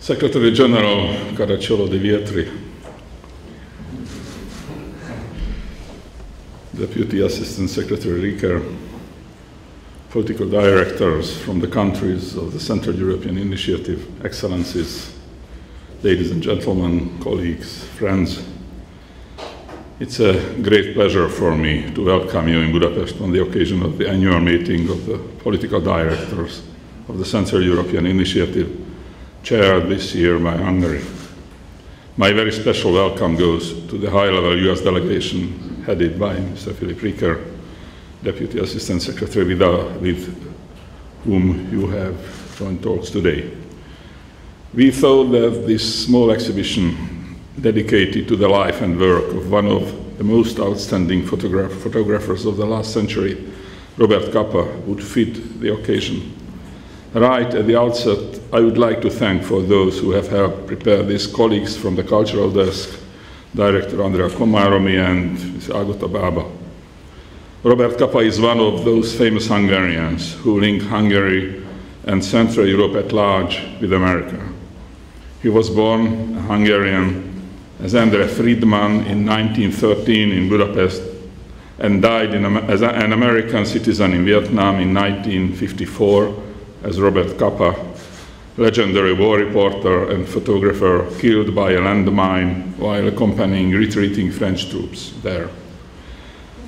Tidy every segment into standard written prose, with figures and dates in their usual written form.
Secretary General Caracciolo De Vietri, Deputy Assistant Secretary Riker, political directors from the countries of the Central European Initiative, Excellencies, ladies and gentlemen, colleagues, friends. It's a great pleasure for me to welcome you in Budapest on the occasion of the annual meeting of the political directors of the Central European Initiative, chaired this year by Hungary. My very special welcome goes to the high-level US delegation headed by Mr. Philip Riker, Deputy Assistant Secretary with whom you have joint talks today. We thought that this small exhibition dedicated to the life and work of one of the most outstanding photographers of the last century, Robert Capa, would fit the occasion. Right at the outset, I would like to thank for those who have helped prepare these colleagues from the cultural desk, Director Andrea Komáromi and Mr. Agota Baba. Robert Capa is one of those famous Hungarians who link Hungary and Central Europe at large with America. He was born a Hungarian as Endre Friedman in 1913 in Budapest and died as an American citizen in Vietnam in 1954 as Robert Capa, legendary war reporter and photographer killed by a landmine while accompanying retreating French troops there.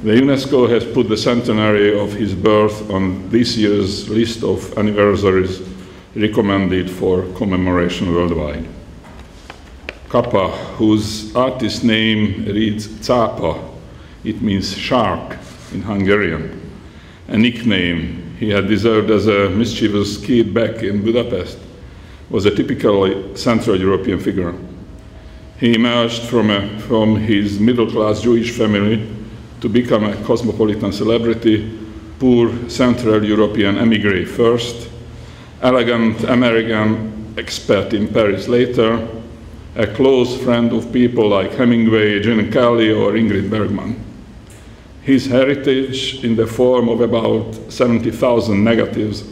The UNESCO has put the centenary of his birth on this year's list of anniversaries recommended for commemoration worldwide. Capa, whose artist name reads Cápa, it means shark in Hungarian, a nickname he had deserved as a mischievous kid back in Budapest, was a typically Central European figure. He emerged from his middle-class Jewish family to become a cosmopolitan celebrity, poor Central European émigré first, elegant American expat in Paris later, a close friend of people like Hemingway, Gene Kelly, or Ingrid Bergman. His heritage, in the form of about 70,000 negatives,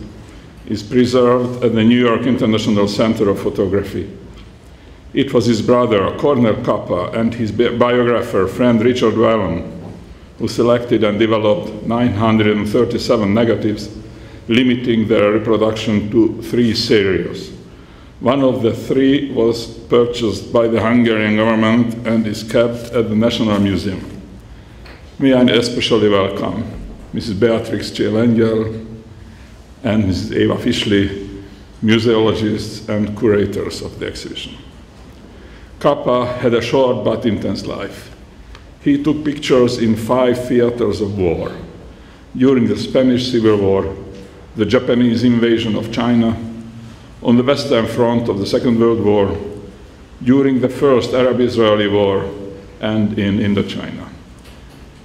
is preserved at the New York International Center of Photography. It was his brother, Cornel Capa, and his biographer, friend Richard Whelan, who selected and developed 937 negatives, limiting their reproduction to 3 series. One of the 3 was purchased by the Hungarian government and is kept at the National Museum. May I especially welcome Mrs. Beatrix J. Lengyel and Mrs. Eva Fischli, museologists and curators of the exhibition. Capa had a short but intense life. He took pictures in 5 theaters of war: during the Spanish Civil War, the Japanese invasion of China, on the Western Front of the Second World War, during the First Arab-Israeli War, and in Indochina.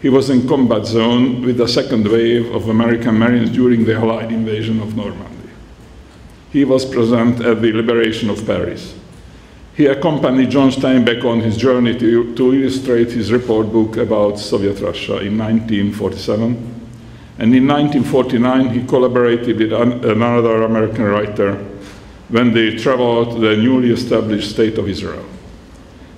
He was in combat zone with the second wave of American Marines during the Allied invasion of Normandy. He was present at the liberation of Paris. He accompanied John Steinbeck on his journey to illustrate his report book about Soviet Russia in 1947. And in 1949, he collaborated with another American writer when they traveled to the newly established state of Israel.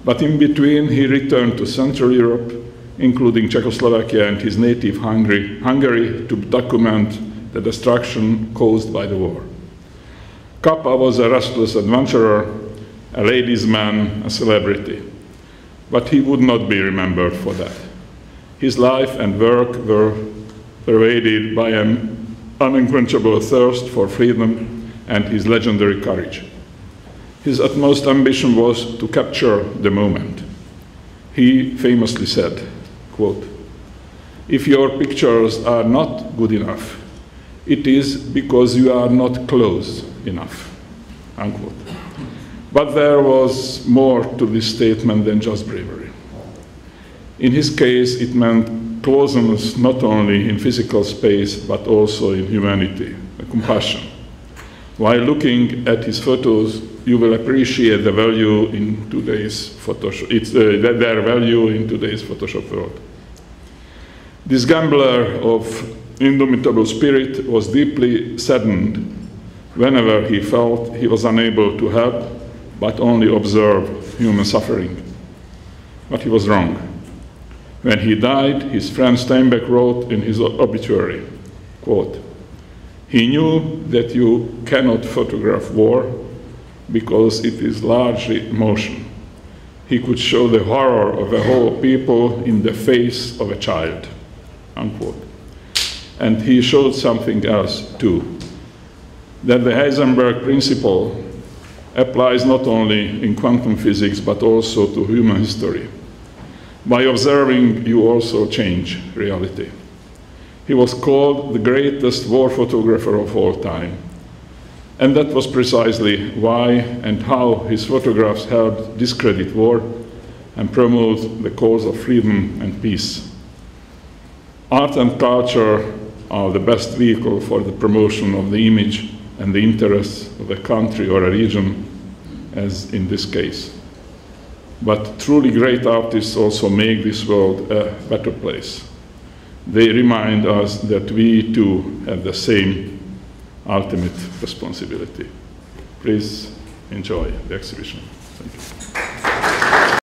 But in between, he returned to Central Europe, including Czechoslovakia and his native Hungary, to document the destruction caused by the war. Capa was a restless adventurer, a ladies' man, a celebrity. But he would not be remembered for that. His life and work were pervaded by an unquenchable thirst for freedom and his legendary courage. His utmost ambition was to capture the moment. He famously said, quote, "If your pictures are not good enough, it is because you are not close enough," unquote. But there was more to this statement than just bravery. In his case, it meant closeness not only in physical space, but also in humanity, compassion. While looking at his photos, you will appreciate the value in today's Photoshop, their value in today's Photoshop world. This gambler of indomitable spirit was deeply saddened whenever he felt he was unable to help but only observe human suffering. But he was wrong. When he died, his friend Steinbeck wrote in his obituary, quote, "He knew that you cannot photograph war because it is largely emotion. He could show the horror of a whole people in the face of a child," unquote. And he showed something else too, that the Heisenberg principle applies not only in quantum physics but also to human history. By observing, you also change reality. He was called the greatest war photographer of all time. And that was precisely why and how his photographs helped discredit war and promote the cause of freedom and peace. Art and culture are the best vehicle for the promotion of the image and the interests of a country or a region, as in this case. But truly great artists also make this world a better place. They remind us that we too have the same ultimate responsibility. Please enjoy the exhibition. Thank you.